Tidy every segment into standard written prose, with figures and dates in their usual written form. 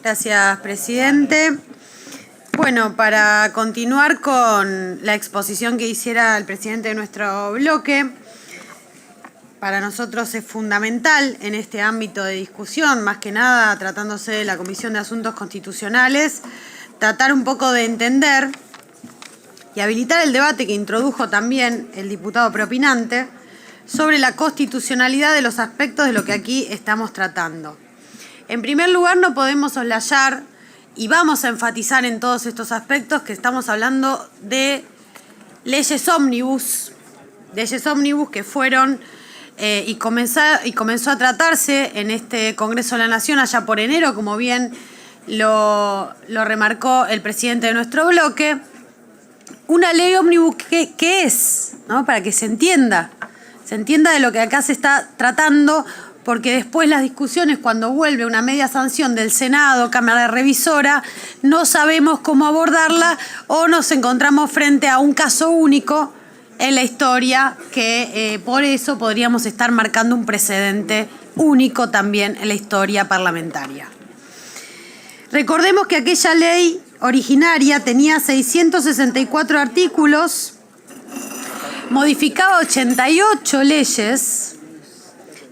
Gracias, presidente. Bueno, para continuar con la exposición que hiciera el presidente de nuestro bloque, para nosotros es fundamental en este ámbito de discusión, más que nada tratándose de la Comisión de Asuntos Constitucionales, tratar un poco de entender y habilitar el debate que introdujo también el diputado preopinante sobre la constitucionalidad de los aspectos de lo que aquí estamos tratando. En primer lugar, no podemos soslayar y vamos a enfatizar en todos estos aspectos que estamos hablando de leyes ómnibus que fueron y comenzó a tratarse en este Congreso de la Nación allá por enero, como bien lo remarcó el presidente de nuestro bloque. Una ley ómnibus, ¿qué es? ¿No? Para que se entienda de lo que acá se está tratando, porque después las discusiones, cuando vuelve una media sanción del Senado, Cámara Revisora, no sabemos cómo abordarla o nos encontramos frente a un caso único en la historia que por eso podríamos estar marcando un precedente único también en la historia parlamentaria. Recordemos que aquella ley originaria tenía 664 artículos, modificaba 88 leyes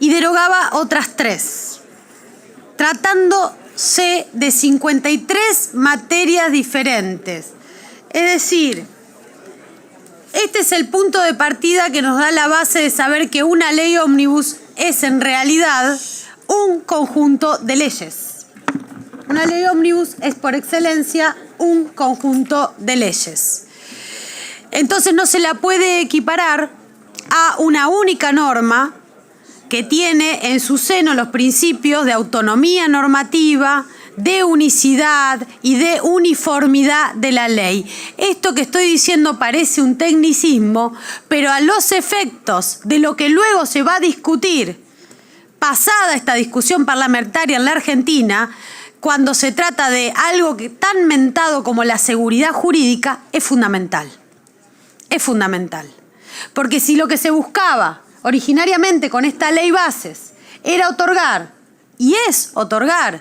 y derogaba otras 3, tratándose de 53 materias diferentes. Es decir, este es el punto de partida que nos da la base de saber que una ley ómnibus es en realidad un conjunto de leyes. Una ley ómnibus es por excelencia un conjunto de leyes. Entonces no se la puede equiparar a una única norma que tiene en su seno los principios de autonomía normativa, de unicidad y de uniformidad de la ley. Esto que estoy diciendo parece un tecnicismo, pero a los efectos de lo que luego se va a discutir, pasada esta discusión parlamentaria en la Argentina, cuando se trata de algo que tan mentado como la seguridad jurídica, es fundamental. Es fundamental. Porque si lo que se buscaba originariamente con esta ley bases era otorgar, y es otorgar,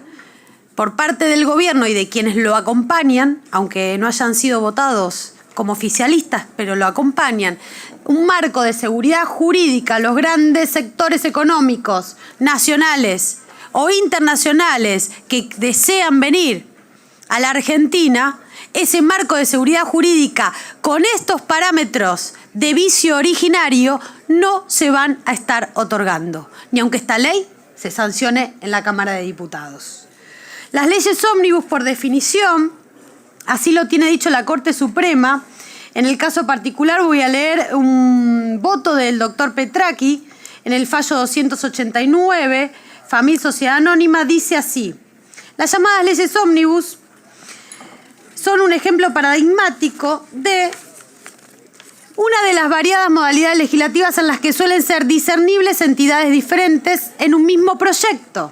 por parte del gobierno y de quienes lo acompañan, aunque no hayan sido votados como oficialistas, pero lo acompañan, un marco de seguridad jurídica a los grandes sectores económicos, nacionales o internacionales que desean venir a la Argentina, ese marco de seguridad jurídica con estos parámetros de vicio originario no se van a estar otorgando, ni aunque esta ley se sancione en la Cámara de Diputados. Las leyes ómnibus, por definición, así lo tiene dicho la Corte Suprema. En el caso particular voy a leer un voto del doctor Petraki en el fallo 289, Famil Sociedad Anónima, dice así: las llamadas leyes ómnibus son un ejemplo paradigmático de una de las variadas modalidades legislativas en las que suelen ser discernibles entidades diferentes en un mismo proyecto,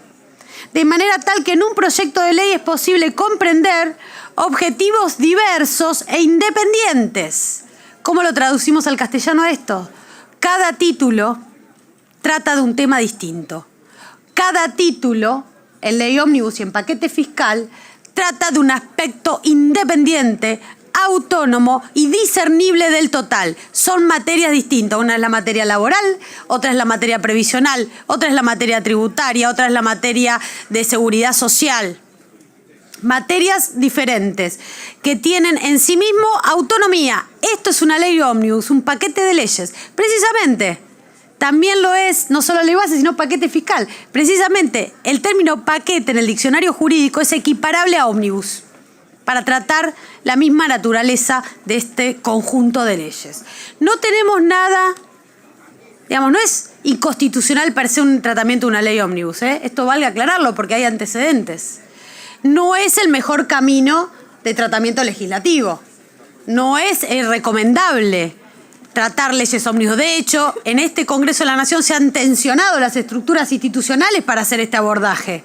de manera tal que en un proyecto de ley es posible comprender objetivos diversos e independientes. ¿Cómo lo traducimos al castellano esto? Cada título trata de un tema distinto. Cada título, en ley ómnibus y en paquete fiscal, trata de un aspecto independiente, autónomo y discernible del total. Son materias distintas. Una es la materia laboral, otra es la materia previsional, otra es la materia tributaria, otra es la materia de seguridad social. Materias diferentes que tienen en sí mismo autonomía. Esto es una ley ómnibus, un paquete de leyes. Precisamente, también lo es, no solo ley base, sino paquete fiscal. Precisamente, el término paquete en el diccionario jurídico es equiparable a ómnibus, para tratar la misma naturaleza de este conjunto de leyes. No tenemos nada, digamos, no es inconstitucional per se un tratamiento de una ley ómnibus, ¿eh? Esto valga aclararlo porque hay antecedentes. No es el mejor camino de tratamiento legislativo. No es recomendable tratar leyes ómnibus. De hecho, en este Congreso de la Nación se han tensionado las estructuras institucionales para hacer este abordaje.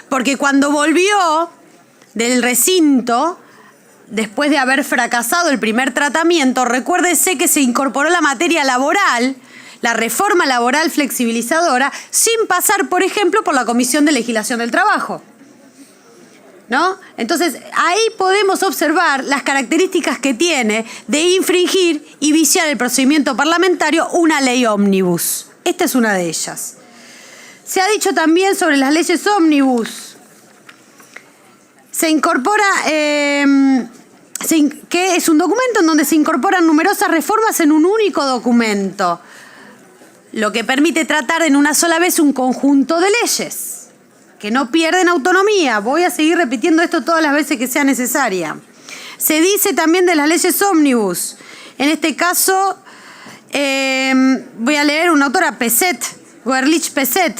Porque cuando volvió del recinto, después de haber fracasado el primer tratamiento, recuérdese que se incorporó la materia laboral, la reforma laboral flexibilizadora, sin pasar, por ejemplo, por la Comisión de Legislación del Trabajo. ¿no? Entonces, ahí podemos observar las características que tiene de infringir y viciar el procedimiento parlamentario una ley ómnibus. Esta es una de ellas. Se ha dicho también sobre las leyes ómnibus. Se incorpora, que es un documento en donde se incorporan numerosas reformas en un único documento, lo que permite tratar en una sola vez un conjunto de leyes que no pierden autonomía. Voy a seguir repitiendo esto todas las veces que sea necesaria. Se dice también de las leyes ómnibus. En este caso, voy a leer una autora, Peset, Goerlich Peset.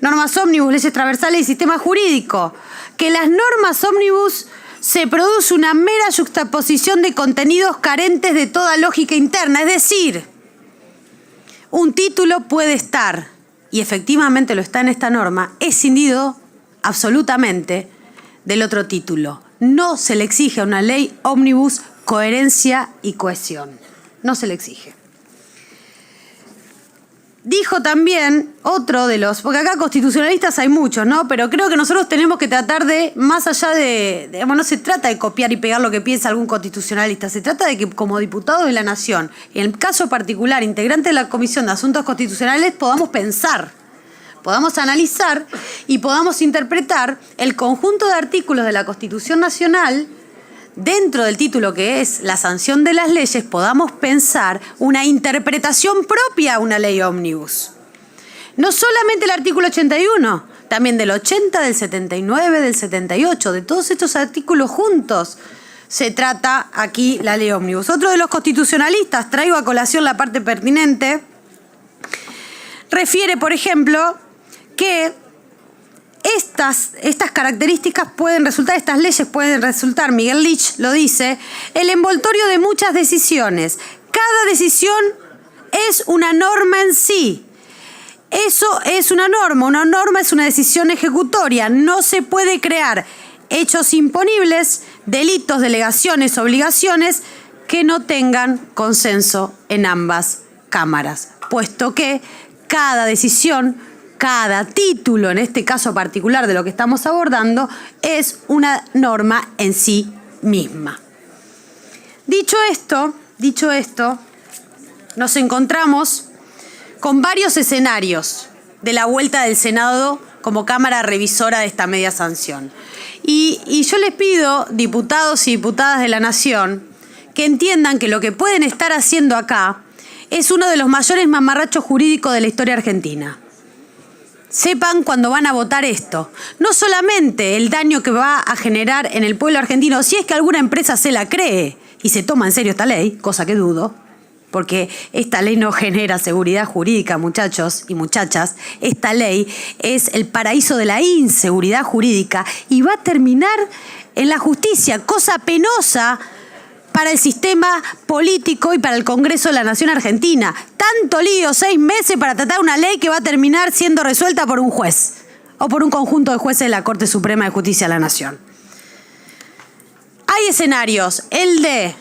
Normas ómnibus, leyes transversales y sistema jurídico. Que las normas ómnibus se produce una mera yuxtaposición de contenidos carentes de toda lógica interna. Es decir, un título puede estar, y efectivamente lo está en esta norma, escindido absolutamente del otro título. No se le exige a una ley ómnibus coherencia y cohesión. No se le exige. Dijo también otro de los, porque acá constitucionalistas hay muchos, ¿no? Pero creo que nosotros tenemos que tratar de, más allá no se trata de copiar y pegar lo que piensa algún constitucionalista, se trata de que como diputados de la Nación, en el caso particular, integrante de la Comisión de Asuntos Constitucionales, podamos pensar, podamos analizar y podamos interpretar el conjunto de artículos de la Constitución Nacional. Dentro del título que es la sanción de las leyes, podamos pensar una interpretación propia a una ley ómnibus. No solamente el artículo 81, también del 80, del 79, del 78, de todos estos artículos juntos se trata aquí la ley ómnibus. Otro de los constitucionalistas, traigo a colación la parte pertinente, refiere, por ejemplo, que estas características pueden resultar, estas leyes pueden resultar, Miguel Lich lo dice, el envoltorio de muchas decisiones. Cada decisión es una norma en sí. Eso es una norma es una decisión ejecutoria. No se puede crear hechos imponibles, delitos, delegaciones, obligaciones que no tengan consenso en ambas cámaras, puesto que cada decisión, cada título, en este caso particular de lo que estamos abordando, es una norma en sí misma. Dicho esto, nos encontramos con varios escenarios de la vuelta del Senado como Cámara Revisora de esta media sanción. Y yo les pido, diputados y diputadas de la Nación, que entiendan que lo que pueden estar haciendo acá es uno de los mayores mamarrachos jurídicos de la historia argentina. Sepan cuando van a votar esto, no solamente el daño que va a generar en el pueblo argentino, si es que alguna empresa se la cree y se toma en serio esta ley, cosa que dudo, porque esta ley no genera seguridad jurídica, muchachos y muchachas. Esta ley es el paraíso de la inseguridad jurídica y va a terminar en la justicia, cosa penosa para el sistema político y para el Congreso de la Nación Argentina. Tanto lío, 6 meses para tratar una ley que va a terminar siendo resuelta por un juez o por un conjunto de jueces de la Corte Suprema de Justicia de la Nación. Hay escenarios. El de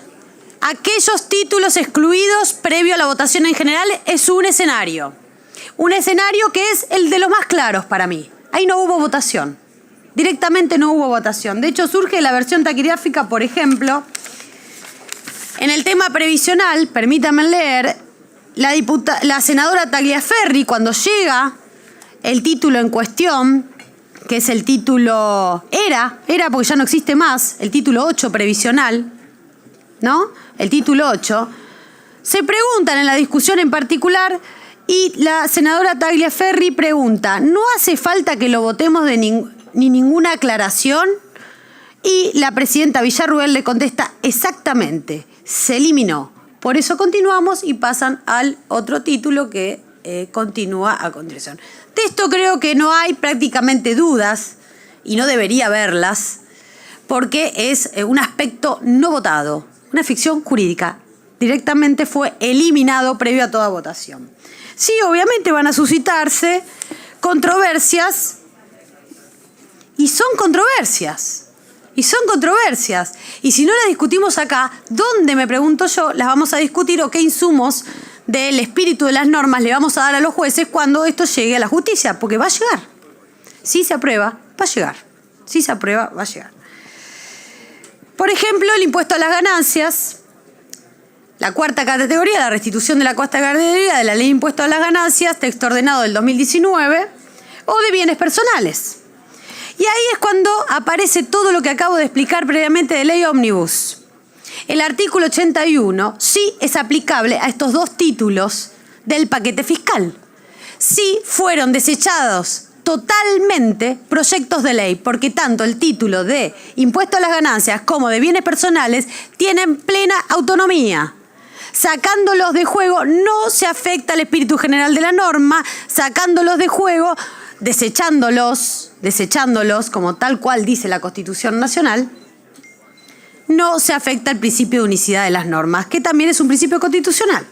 aquellos títulos excluidos previo a la votación en general es un escenario. Un escenario que es el de los más claros para mí. Ahí no hubo votación. Directamente no hubo votación. De hecho, surge la versión taquigráfica, por ejemplo. En el tema previsional, permítanme leer, la senadora Tagliaferri, cuando llega el título en cuestión, que es el título, era porque ya no existe más, el título 8 previsional, ¿no? El título 8, se preguntan en la discusión en particular y la senadora Tagliaferri pregunta, ¿no hace falta que lo votemos de ni ninguna aclaración? Y la presidenta Villarruel le contesta, exactamente, se eliminó. Por eso continuamos y pasan al otro título que continúa a continuación. De esto creo que no hay prácticamente dudas y no debería haberlas porque es un aspecto no votado, una ficción jurídica. Directamente fue eliminado previo a toda votación. Sí, obviamente van a suscitarse controversias y son controversias. Y si no las discutimos acá, ¿dónde, me pregunto yo, las vamos a discutir o qué insumos del espíritu de las normas le vamos a dar a los jueces cuando esto llegue a la justicia? Porque va a llegar. Si se aprueba, va a llegar. Si se aprueba, va a llegar. Por ejemplo, el impuesto a las ganancias, la cuarta categoría, la restitución de la cuarta categoría de la ley de impuesto a las ganancias, texto ordenado del 2019, o de bienes personales. Y ahí es cuando aparece todo lo que acabo de explicar previamente de ley ómnibus. El artículo 81 sí es aplicable a estos dos títulos del paquete fiscal. Sí fueron desechados totalmente proyectos de ley, porque tanto el título de impuesto a las ganancias como de bienes personales tienen plena autonomía. Sacándolos de juego no se afecta al espíritu general de la norma, sacándolos de juego, desechándolos como tal cual dice la Constitución Nacional, no se afecta al principio de unicidad de las normas, que también es un principio constitucional.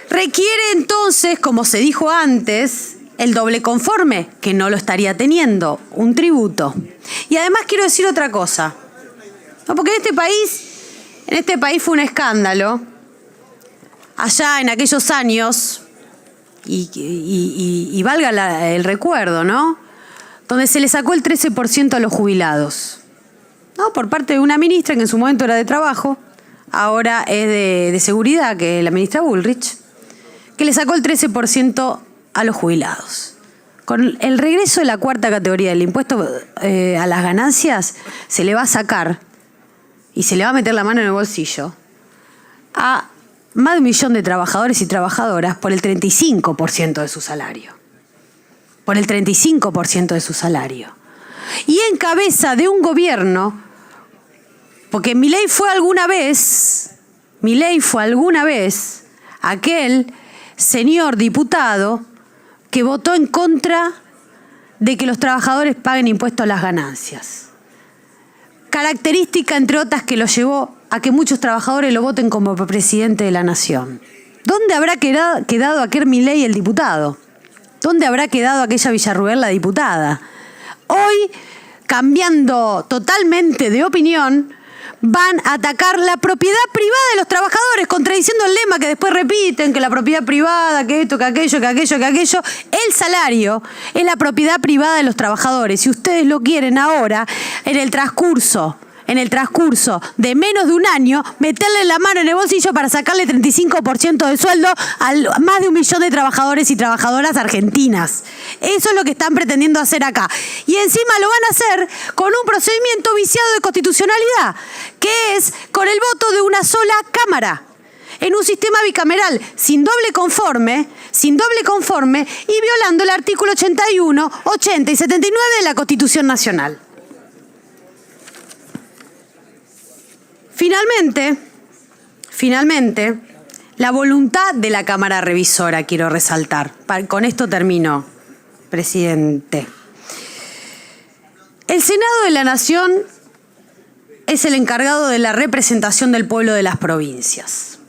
Requiere entonces, como se dijo antes, el doble conforme, que no lo estaría teniendo, un tributo. Y además quiero decir otra cosa, ¿no? Porque en este país fue un escándalo, allá en aquellos años, y valga el recuerdo, ¿no? Donde se le sacó el 13% a los jubilados, ¿no? Por parte de una ministra que en su momento era de trabajo, ahora es de seguridad, que es la ministra Bullrich, que le sacó el 13% a los jubilados. Con el regreso de la cuarta categoría del impuesto a las ganancias, se le va a sacar y se le va a meter la mano en el bolsillo a más de 1 millón de trabajadores y trabajadoras por el 35% de su salario. Por el 35% de su salario. Y en cabeza de un gobierno, porque Milei fue alguna vez aquel señor diputado que votó en contra de que los trabajadores paguen impuestos a las ganancias. Característica, entre otras, que lo llevó a que muchos trabajadores lo voten como presidente de la nación. ¿Dónde habrá quedado aquel Milei, el diputado? ¿Dónde habrá quedado aquella Villarruel, la diputada? Hoy, cambiando totalmente de opinión, van a atacar la propiedad privada de los trabajadores, contradiciendo el lema que después repiten, que la propiedad privada, que esto, que aquello, que aquello, que aquello. El salario es la propiedad privada de los trabajadores. Si ustedes lo quieren ahora, en el transcurso de menos de un año, meterle la mano en el bolsillo para sacarle 35% de sueldo a más de 1 millón de trabajadores y trabajadoras argentinas. Eso es lo que están pretendiendo hacer acá. Y encima lo van a hacer con un procedimiento viciado de constitucionalidad, que es con el voto de una sola Cámara, en un sistema bicameral, sin doble conforme, y violando el artículo 81, 80 y 79 de la Constitución Nacional. Finalmente, la voluntad de la Cámara Revisora, quiero resaltar. Con esto termino, presidente. El Senado de la Nación es el encargado de la representación del pueblo de las provincias.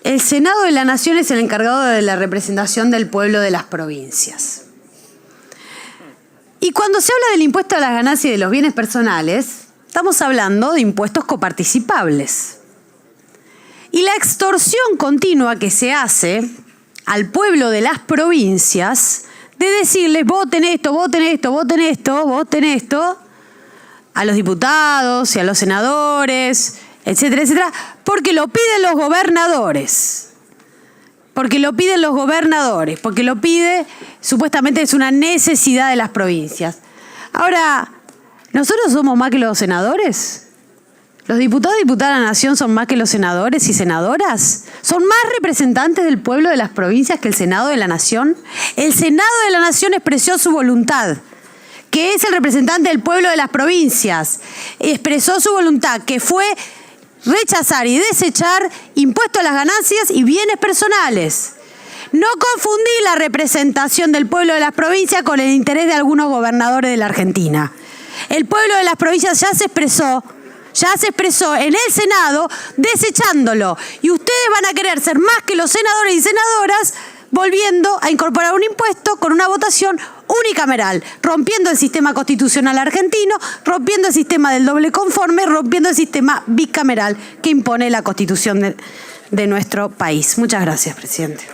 El Senado de la Nación es el encargado de la representación del pueblo de las provincias. Y cuando se habla del impuesto a las ganancias y de los bienes personales, estamos hablando de impuestos coparticipables. Y la extorsión continua que se hace al pueblo de las provincias de decirles voten esto, voten esto, voten esto, voten esto, a los diputados y a los senadores, etcétera, etcétera, porque lo piden los gobernadores. Porque lo pide, supuestamente es una necesidad de las provincias. Ahora, ¿nosotros somos más que los senadores? ¿Los diputados y diputadas de la Nación son más que los senadores y senadoras? ¿Son más representantes del pueblo de las provincias que el Senado de la Nación? El Senado de la Nación expresó su voluntad, que es el representante del pueblo de las provincias. Expresó su voluntad, que fue rechazar y desechar impuestos a las ganancias y bienes personales. No confundir la representación del pueblo de las provincias con el interés de algunos gobernadores de la Argentina. El pueblo de las provincias ya se expresó en el Senado desechándolo. Y ustedes van a querer ser más que los senadores y senadoras volviendo a incorporar un impuesto con una votación unicameral, rompiendo el sistema constitucional argentino, rompiendo el sistema del doble conforme, rompiendo el sistema bicameral que impone la Constitución de nuestro país. Muchas gracias, presidente.